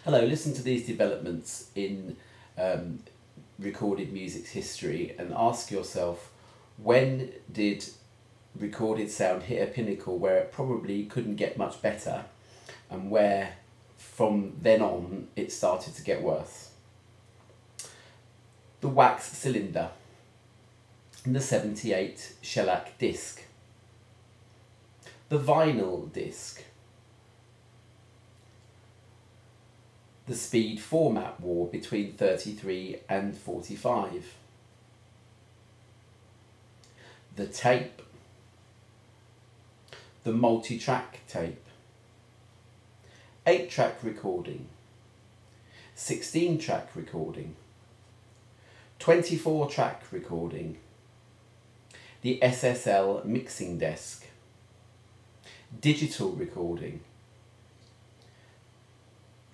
Hello, listen to these developments in recorded music's history and ask yourself, when did recorded sound hit a pinnacle where it probably couldn't get much better, and where from then on it started to get worse? The wax cylinder, the 78 shellac disc, the vinyl disc, the speed format war between 33 and 45, the tape, the multi-track tape, 8-track recording, 16-track recording, 24-track recording, the SSL mixing desk, digital recording,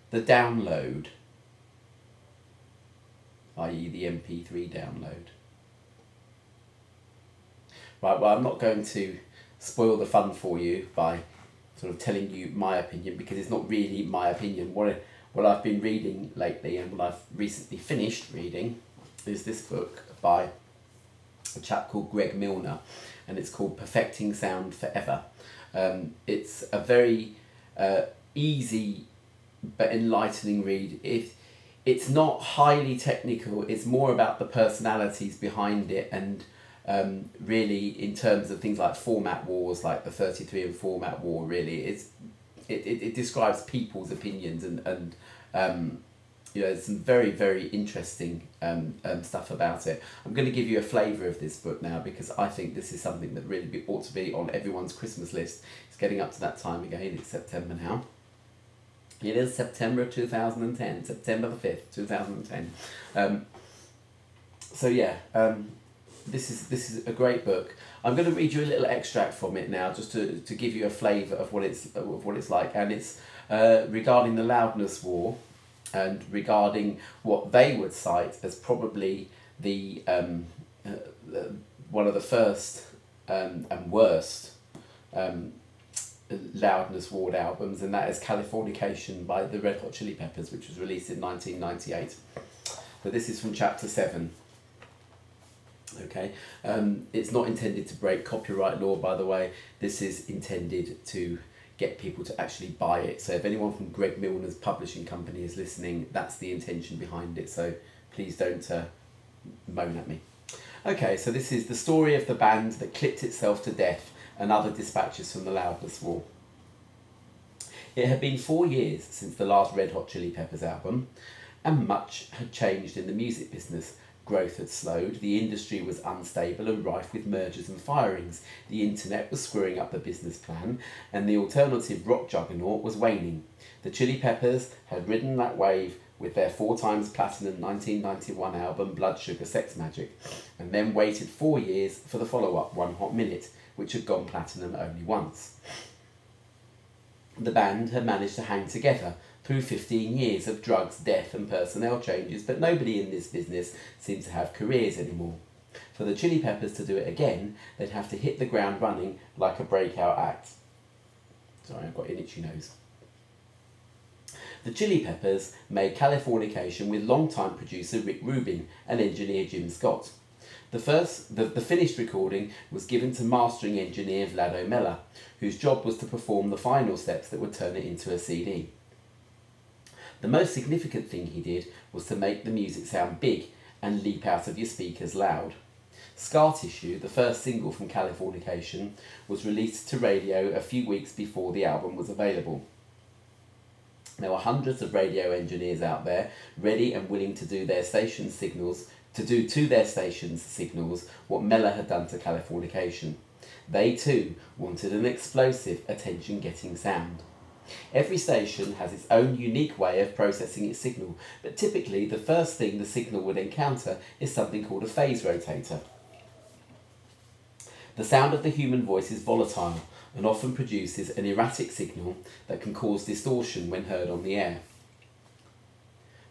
the download, i.e. the MP3 download. Right, well, I'm not going to spoil the fun for you by sort of telling you my opinion, because it's not really my opinion. What I've been reading lately and what I've recently finished reading is this book by a chap called Greg Milner, and it's called Perfecting Sound Forever. It's a very easy but enlightening read. It's not highly technical, it's more about the personalities behind it, and really in terms of things like format wars, like the 33 and format war. Really, it describes people's opinions, and you know, there's some very, very interesting stuff about it. I'm going to give you a flavour of this book now, because I think this is something that really ought to be on everyone's Christmas list. It's getting up to that time again. It's September now. It is September of 2010, September the 5th, 2010. So yeah, this is a great book. I'm going to read you a little extract from it now, just to give you a flavour of what it's like, and it's regarding the loudness war, and regarding what they would cite as probably the one of the first and worst loudness ward albums, and that is Californication by the Red Hot Chili Peppers, which was released in 1998. So this is from chapter 7. Okay, it's not intended to break copyright law, by the way. This is intended to get people to actually buy it. So if anyone from Greg Milner's publishing company is listening, that's the intention behind it. So please don't moan at me. Okay, so this is the story of the band that clipped itself to death and other dispatches from the loudness war. It had been 4 years since the last Red Hot Chili Peppers album, and much had changed in the music business. Growth had slowed, the industry was unstable and rife with mergers and firings, the internet was screwing up the business plan, and the alternative rock juggernaut was waning. The Chili Peppers had ridden that wave with their 4 times platinum 1991 album Blood Sugar Sex Magic, and then waited 4 years for the follow-up One Hot Minute, which had gone platinum only once. The band had managed to hang together through 15 years of drugs, death and personnel changes, but nobody in this business seemed to have careers anymore. For the Chili Peppers to do it again, they'd have to hit the ground running like a breakout act. Sorry, I've got an itchy nose. The Chili Peppers made Californication with longtime producer Rick Rubin and engineer Jim Scott. The finished recording was given to mastering engineer Vlad O'Meller, whose job was to perform the final steps that would turn it into a CD. The most significant thing he did was to make the music sound big and leap out of your speakers loud. Scar Tissue, the first single from Californication, was released to radio a few weeks before the album was available. There were hundreds of radio engineers out there, ready and willing to do to their station's signals what Mellor had done to Californication. They too wanted an explosive, attention-getting sound. Every station has its own unique way of processing its signal, but typically the first thing the signal would encounter is something called a phase rotator. The sound of the human voice is volatile and often produces an erratic signal that can cause distortion when heard on the air.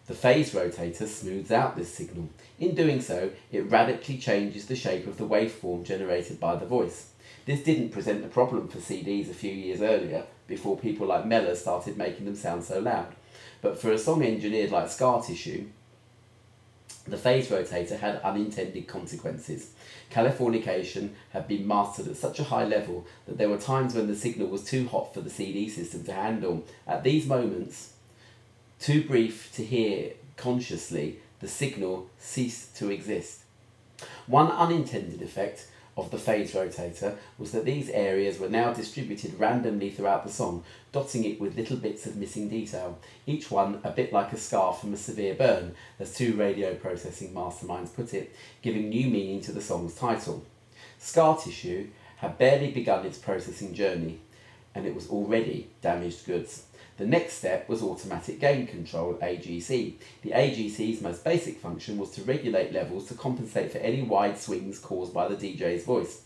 The phase rotator smooths out this signal. In doing so, it radically changes the shape of the waveform generated by the voice. This didn't present a problem for CDs a few years earlier, before people like Mellor started making them sound so loud. But for a song engineered like Scar Tissue, the phase rotator had unintended consequences. Californication had been mastered at such a high level that there were times when the signal was too hot for the CD system to handle. At these moments, too brief to hear consciously, the signal ceased to exist. One unintended effect of the phase rotator was that these areas were now distributed randomly throughout the song, dotting it with little bits of missing detail, each one a bit like a scar from a severe burn, as two radio processing masterminds put it, giving new meaning to the song's title. Scar Tissue had barely begun its processing journey, and it was already damaged goods. The next step was automatic gain control, AGC. The AGC's most basic function was to regulate levels to compensate for any wide swings caused by the DJ's voice.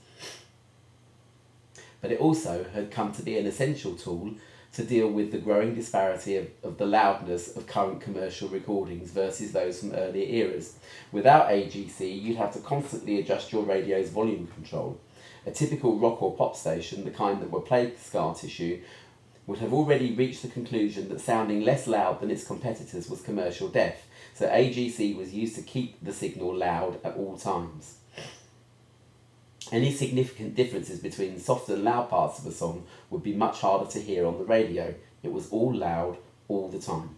But it also had come to be an essential tool to deal with the growing disparity of the loudness of current commercial recordings versus those from earlier eras. Without AGC, you'd have to constantly adjust your radio's volume control. A typical rock or pop station, the kind that were played Scar Tissue, would have already reached the conclusion that sounding less loud than its competitors was commercial death, so AGC was used to keep the signal loud at all times. Any significant differences between soft and loud parts of a song would be much harder to hear on the radio. It was all loud all the time.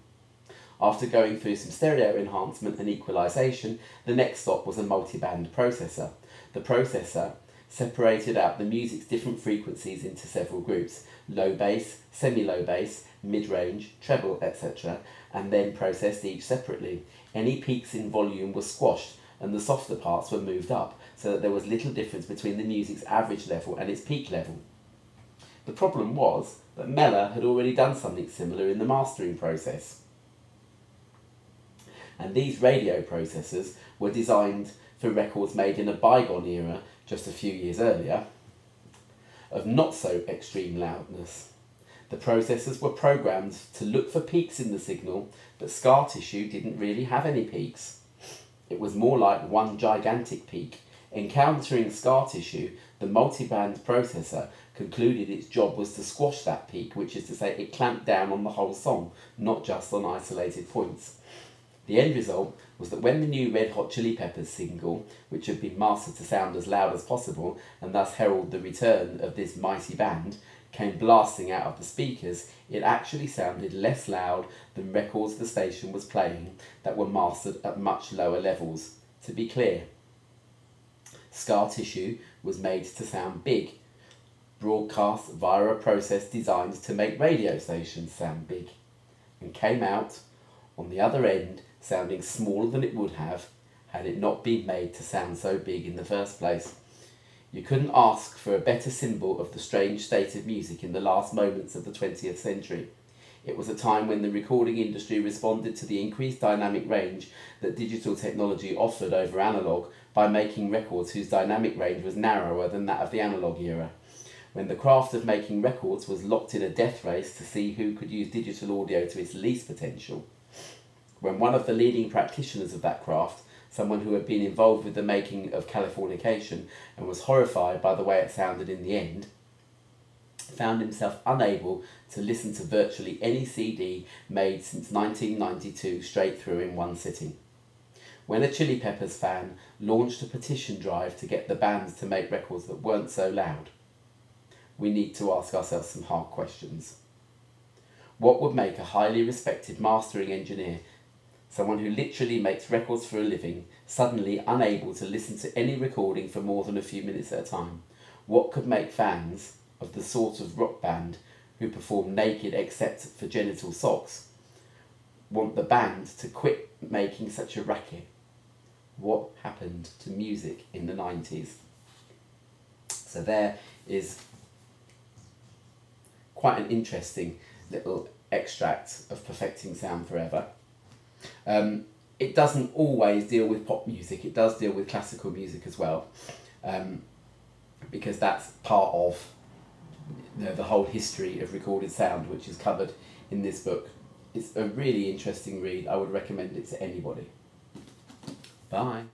After going through some stereo enhancement and equalisation, the next stop was a multiband processor. The processor separated out the music's different frequencies into several groups: low bass, semi-low bass, mid-range, treble, etc., and then processed each separately. Any peaks in volume were squashed and the softer parts were moved up, so that there was little difference between the music's average level and its peak level. The problem was that Milner had already done something similar in the mastering process. And these radio processors were designed for records made in a bygone era, just a few years earlier, of not so extreme loudness. The processors were programmed to look for peaks in the signal, but Scar Tissue didn't really have any peaks. It was more like one gigantic peak. Encountering Scar Tissue, the multiband processor concluded its job was to squash that peak, which is to say it clamped down on the whole song, not just on isolated points. The end result was that when the new Red Hot Chili Peppers single, which had been mastered to sound as loud as possible and thus herald the return of this mighty band, came blasting out of the speakers, it actually sounded less loud than records the station was playing that were mastered at much lower levels. To be clear, Scar Tissue was made to sound big, broadcast via a process designed to make radio stations sound big, and came out on the other end sounding smaller than it would have had it not been made to sound so big in the first place. You couldn't ask for a better symbol of the strange state of music in the last moments of the 20th century. It was a time when the recording industry responded to the increased dynamic range that digital technology offered over analogue by making records whose dynamic range was narrower than that of the analogue era. When the craft of making records was locked in a death race to see who could use digital audio to its least potential. When one of the leading practitioners of that craft, someone who had been involved with the making of Californication and was horrified by the way it sounded in the end, found himself unable to listen to virtually any CD made since 1992 straight through in one sitting. When a Chili Peppers fan launched a petition drive to get the bands to make records that weren't so loud, we need to ask ourselves some hard questions. What would make a highly respected mastering engineer, someone who literally makes records for a living, suddenly unable to listen to any recording for more than a few minutes at a time? What could make fans of the sort of rock band who perform naked except for genital socks want the band to quit making such a racket? What happened to music in the 90s? So there is quite an interesting little extract of Perfecting Sound Forever. It doesn't always deal with pop music, it does deal with classical music as well, because that's part of the whole history of recorded sound, which is covered in this book. It's a really interesting read. I would recommend it to anybody. Bye.